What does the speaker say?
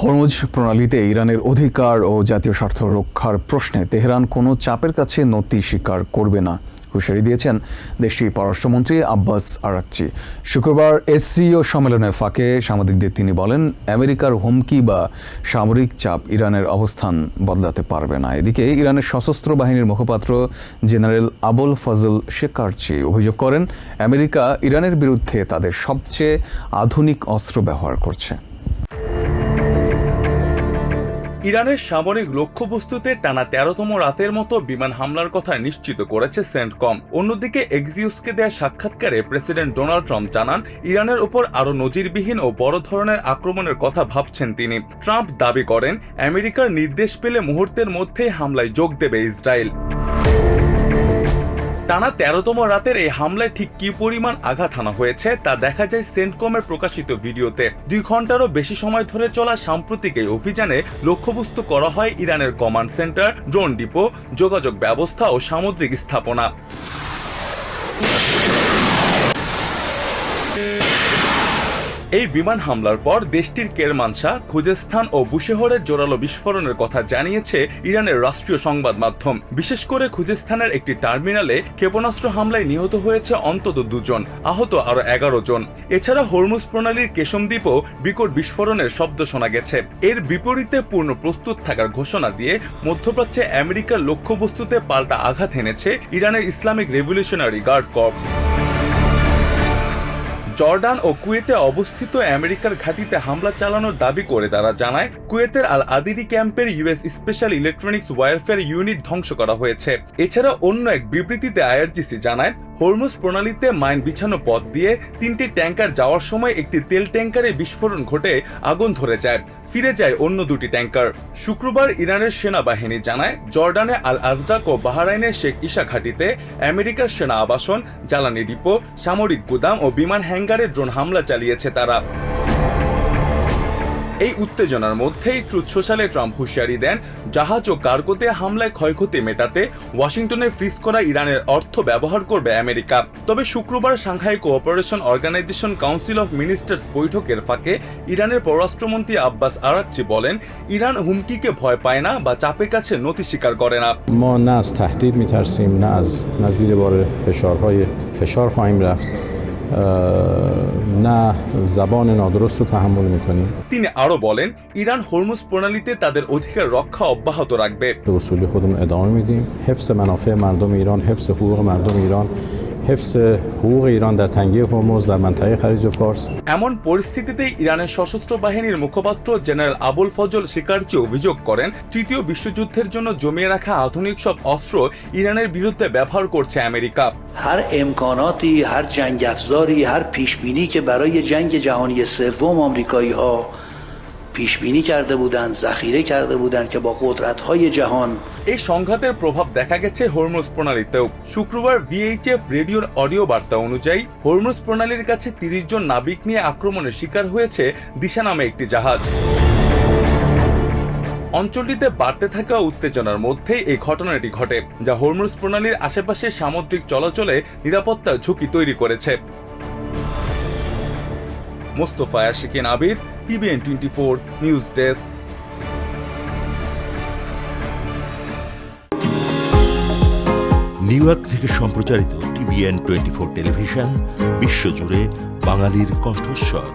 Hormuz প্রণালীতে ইরানের অধিকার ও জাতীয় স্বার্থ রক্ষার প্রশ্নে তেহরান কোনো চাপের কাছে নতি স্বীকার করবে না হুঁশিয়ারি দিয়েছেন দেশটির পররাষ্ট্রমন্ত্রী আব্বাস আরাকচি। শুক্রবার এসসিও সম্মেলনের ফাঁকে সাংবাদিকদের তিনি বলেন, আমেরিকার হুমকি বা সামরিক চাপ ইরানের অবস্থান বদলাতে পারবে না। এদিকে ইরানের সশস্ত্র বাহিনীর মুখপাত্র জেনারেল আবুল ফজল শেকারচি অভিযোগ করেন, আমেরিকা ইরানের বিরুদ্ধে তাদের সবচেয়ে আধুনিক অস্ত্র ব্যবহার করছে। ইরানের সামরিক লক্ষ্যবস্তুতে টানা ১৩তম রাতের মতো বিমান হামলার কথা নিশ্চিত করেছে সেন্টকম। অন্যদিকে এক্সিওসকে দেয়া সাক্ষাৎকারে প্রেসিডেন্ট ডোনাল্ড ট্রাম্প জানান, ইরানের উপর আরও নজিরবিহীন ও বড় ধরনের আক্রমণের কথা ভাবছেন তিনি। ট্রাম্প দাবি করেন, আমেরিকার নির্দেশ পেলে মুহূর্তের মধ্যেই হামলায় যোগ দেবে ইসরায়েল। টানা ১৩তম রাতের এই হামলায় ঠিক কি পরিমাণ আঘাত হানা হয়েছে তা দেখা যায় সেন্টকমের প্রকাশিত ভিডিওতে। ২ ঘন্টারও বেশি সময় ধরে চলা সাম্প্রতিক এই অভিযানে লক্ষ্যবস্তু করা হয় ইরানের কমান্ড সেন্টার, ড্রোন ডিপো, যোগাযোগ ব্যবস্থা ও সামুদ্রিক স্থাপনা। এই বিমান হামলার পর দেশটির কেরমানশাহ, খুজেস্তান ও বুশেহরের জোরালো বিস্ফোরণের কথা জানিয়েছে ইরানের রাষ্ট্রীয় সংবাদ মাধ্যম। বিশেষ করে খুজেস্তানের একটি টার্মিনালে ক্ষেপণাস্ত্র হামলায় নিহত হয়েছে অন্তত ২ জন, আহত আরও ১১ জন। এছাড়া হরমুজ প্রণালীর কেশম দ্বীপও বিকট বিস্ফোরণের শব্দ শোনা গেছে। এর বিপরীতে পূর্ণ প্রস্তুত থাকার ঘোষণা দিয়ে মধ্যপ্রাচ্যে আমেরিকার লক্ষ্যবস্তুতে পাল্টা আঘাত এনেছে ইরানের Islamic revolutionary guard corps. Jordan ও কুয়েতে অবস্থিত আমেরিকার ঘাঁটিতে হামলা চালানোর দাবি করে তারা জানায়, কুয়েতের আল আদিরি ক্যাম্পের US special electronics warfare unit ধ্বংস করা হয়েছে। এছাড়া অন্য এক বিবৃতিতে আইআরজিসি জানায়, হরমুজ প্রণালীতে মাইন বিছানো পথ দিয়ে ৩টি ট্যাঙ্কার যাওয়ার সময় একটি তেল ট্যাঙ্কারে বিস্ফোরণ ঘটে আগুন ধরে যায়, ফিরে যায় অন্য ২টি ট্যাঙ্কার। শুক্রবার ইরানের সেনাবাহিনী জানায়, জর্ডানে আল আজরাক ও বাহরাইনের শেখ ইসা ঘাঁটিতে আমেরিকার সেনা আবাসন, জ্বালানি ডিপো, সামরিক গুদাম ও বিমান হ্যাঙ্গারে ড্রোন হামলা চালিয়েছে তারা। এই উত্তেজনার মধ্যেই ট্রুথ সোশ্যালে ট্রাম্প হুঁশিয়ারি দেন, জাহাজ ও কার্গোতে হামলায় ক্ষয়ক্ষতি মেটাতে ওয়াশিংটনে ফ্রিজ করা ইরানের অর্থ ব্যবহার করবে আমেরিকা। তবে শুক্রবার Shanghai cooperation organisation council of ministers বৈঠকের ফাঁকে ইরানের পররাষ্ট্রমন্ত্রী আব্বাস আরাকচি বলেন, ইরান হুমকিকে ভয় পায় না বা চাপের কাছে নতি স্বীকার করে না। ما نه از تهدید می‌ترسیم نه از نظیر بار فشار خواهیم رفت না জবান নাদরুস্ত তাহাম্মুল می‌کنیم। তিনি আরো বলেন, ইরান হরমুজ প্রণালীতে তাদের অধিকার রক্ষা অব্যাহত রাখবে। اصولی خودمون ادامه میدیم. حفظ منافع مردم ایران، حفظ حقوق مردم ایران، حفظ حقوق ایران در تنگه هرمز در منطقه خلیج فارس। এমন পরিস্থিতিতে ইরানের সশস্ত্র বাহিনীর মুখপাত্র জেনারেল আবুল ফজল শেকারচি অভিযোগ করেন, তৃতীয় বিশ্বযুদ্ধের জন্য জমিয়ে রাখা আধুনিক সব অস্ত্র ইরানের বিরুদ্ধে ব্যবহার করছে আমেরিকা। هر امکاناتی، هر جنگ افزاری، هر پیشبینی که برای جنگ جهانی سوم آمریکایی‌ها پیشبینی کرده بودند، ذخیره کرده بودند که با قدرت‌های جهان এই সংঘাতের প্রভাব দেখা গেছে হরমুজ প্রণালীতেও। শুক্রবার ভিএইচএফ রেডিওর অডিও বার্তা অনুযায়ী হরমুজ প্রণালীর কাছে ৩০ জন নাবিক নিয়ে আক্রমণের শিকার হয়েছে দিশা নামে একটি জাহাজ। অঞ্চলটিতে বাড়তে থাকা উত্তেজনার মধ্যেই এই ঘটনাটি ঘটে, যা হরমুজ প্রণালীর আশেপাশে সামুদ্রিক চলাচলে নিরাপত্তার ঝুঁকি তৈরি করেছে। মোস্তফা আশিকিন আবির, TVN 24 news desk. New York থেকে সম্প্রচারিত TVN 24 টেলিভিশন বিশ্বজুড়ে বাঙালির কণ্ঠস্বর।